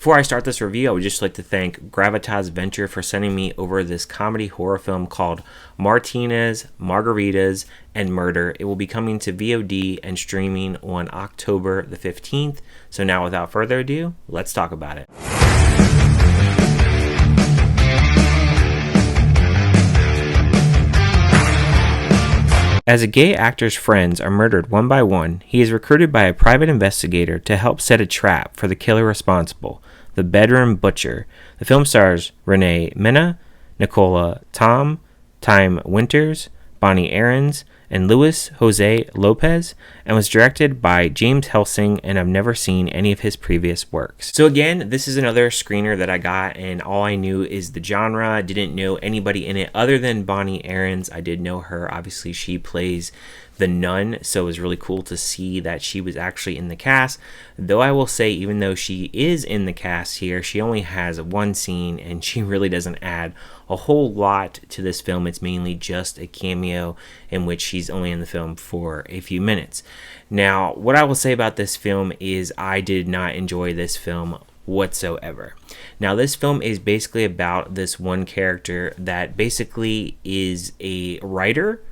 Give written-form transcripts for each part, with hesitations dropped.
Before I start this review, I would just like to thank Gravitasventures for sending me over this comedy horror film called Martinez, Margaritas and Murder. It will be coming to VOD and streaming on October the 15th. So now without further ado, let's talk about it. As a gay actor's friends are murdered one by one, he is recruited by a private investigator to help set a trap for the killer responsible, the bedroom butcher. The film stars Rene Mena, Nichole Tom, Time Winters, Bonnie Aarons, and Luis Jose Lopez, and was directed by James Helsing, and I've never seen any of his previous works. So again, this is another screener that I got, and all I knew is the genre. I didn't know anybody in it other than Bonnie Aarons. I did know her. Obviously, she plays the nun, so it was really cool to see that she was actually in the cast. Though I will say, even though she is in the cast here, she only has one scene, and she really doesn't add a whole lot to this film. It's mainly just a cameo in which she's only in the film for a few minutes. Now, what I will say about this film is I did not enjoy this film whatsoever. Now, this film is basically about this one character that basically is a writer,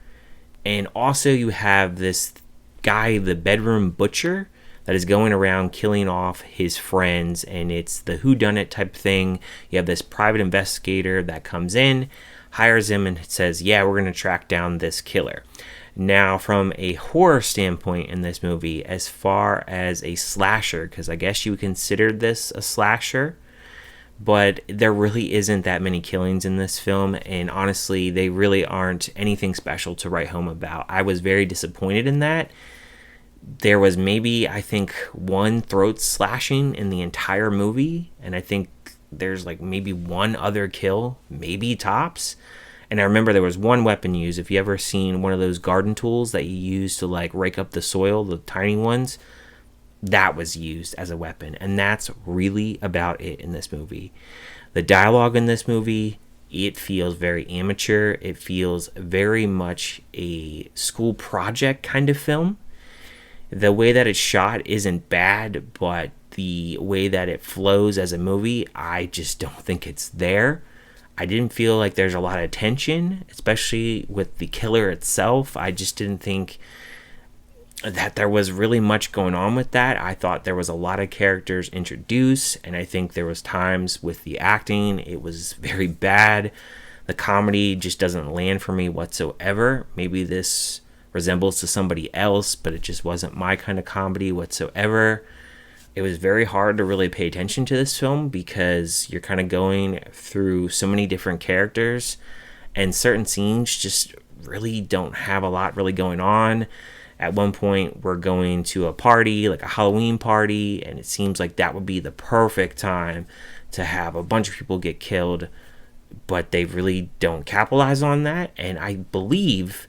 and also you have this guy, the bedroom butcher, that is going around killing off his friends, and it's the whodunit type thing. You have this private investigator that comes in, hires him, and says, yeah, we're going to track down this killer. Now, from a horror standpoint in this movie, as far as a slasher, because I guess you would consider this a slasher, but there really isn't that many killings in this film, and honestly, they really aren't anything special to write home about. I was very disappointed in that. There was maybe, I think, one throat slashing in the entire movie, and I think there's like maybe one other kill, maybe tops. And I remember there was one weapon used. If you ever seen one of those garden tools that you use to like rake up the soil, the tiny ones, that was used as a weapon. And that's really about it in this movie. The dialogue in this movie, it feels very amateur. It feels very much a school project kind of film. The way that it's shot isn't bad, but the way that it flows as a movie, I just don't think it's there. I didn't feel like there's a lot of tension, especially with the killer itself. I just didn't think that there was really much going on with that. I thought there was a lot of characters introduced, and I think there was times with the acting, it was very bad. The comedy just doesn't land for me whatsoever. Maybe this resembles to somebody else, but it just wasn't my kind of comedy whatsoever. It was very hard to really pay attention to this film because you're kind of going through so many different characters, and certain scenes just really don't have a lot really going on. At one point, we're going to a party, like a Halloween party, and it seems like that would be the perfect time to have a bunch of people get killed, but they really don't capitalize on that. And I believe,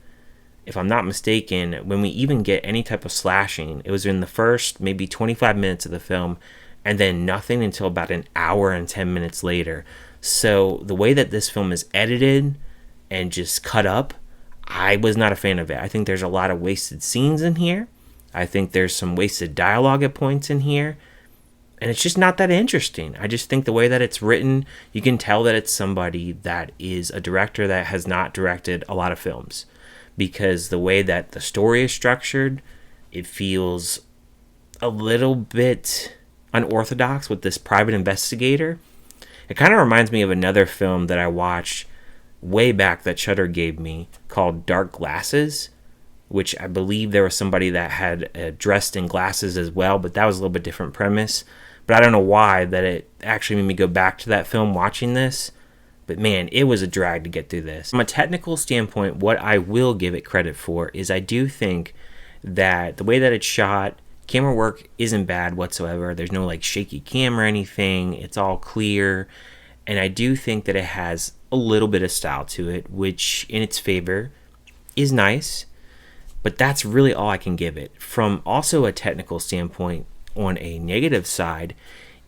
if I'm not mistaken, when we even get any type of slashing, it was in the first maybe 25 minutes of the film, and then nothing until about an hour and 10 minutes later. So the way that this film is edited and just cut up, I was not a fan of it. I think there's a lot of wasted scenes in here. I think there's some wasted dialogue at points in here. And it's just not that interesting. I just think the way that it's written, you can tell that it's somebody that is a director that has not directed a lot of films. Because the way that the story is structured, it feels a little bit unorthodox with this private investigator. It kind of reminds me of another film that I watched way back that Shudder gave me called Dark Glasses, which I believe there was somebody that had dressed in glasses as well, but that was a little bit different premise. But I don't know why that it actually made me go back to that film watching this. But man, it was a drag to get through this. From a technical standpoint, what I will give it credit for is I do think that the way that it's shot, camera work isn't bad whatsoever. There's no like shaky camera or anything. It's all clear. And I do think that it has a little bit of style to it, which in its favor is nice. But that's really all I can give it. From also a technical standpoint, on a negative side,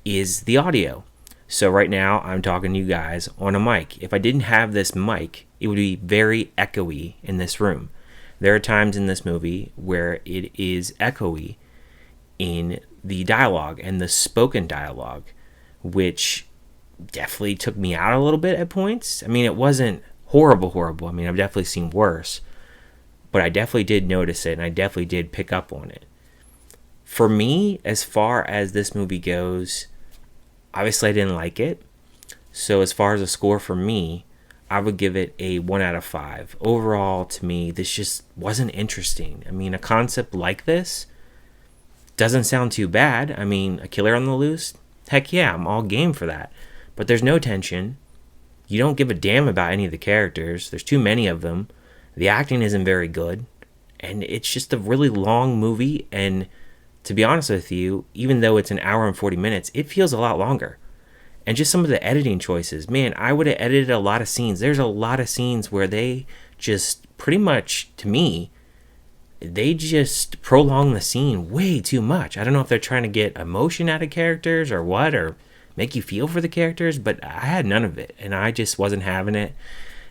is the audio. So right now I'm talking to you guys on a mic. If I didn't have this mic, it would be very echoey in this room. There are times in this movie where it is echoey in the dialogue and the spoken dialogue, which definitely took me out a little bit at points. I mean, it wasn't horrible. I mean, I've definitely seen worse, but I definitely did notice it, and I definitely did pick up on it. For me, as far as this movie goes, obviously I didn't like it. So as far as a score for me, I would give it a 1 out of 5. Overall, to me, this just wasn't interesting. I mean, a concept like this doesn't sound too bad. I mean, a killer on the loose? Heck yeah, I'm all game for that. But there's no tension. You don't give a damn about any of the characters. There's too many of them. The acting isn't very good. And it's just a really long movie. And to be honest with you, even though it's an hour and 40 minutes, it feels a lot longer. And just some of the editing choices. Man, I would have edited a lot of scenes. There's a lot of scenes where they just pretty much, to me, they just prolong the scene way too much. I don't know if they're trying to get emotion out of characters or what, or make you feel for the characters, but I had none of it, and I just wasn't having it.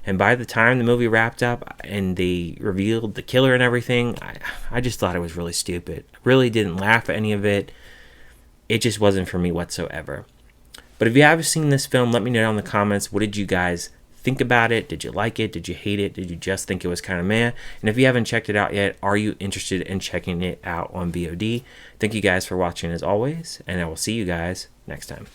And by the time the movie wrapped up and they revealed the killer and everything, I just thought it was really stupid. I really didn't laugh at any of it. It just wasn't for me whatsoever. But if you have seen this film, let me know down in the comments. What did you guys think about it? Did you like it? Did you hate it? Did you just think it was kind of meh? And if you haven't checked it out yet, are you interested in checking it out on VOD? Thank you guys for watching as always, and I will see you guys next time.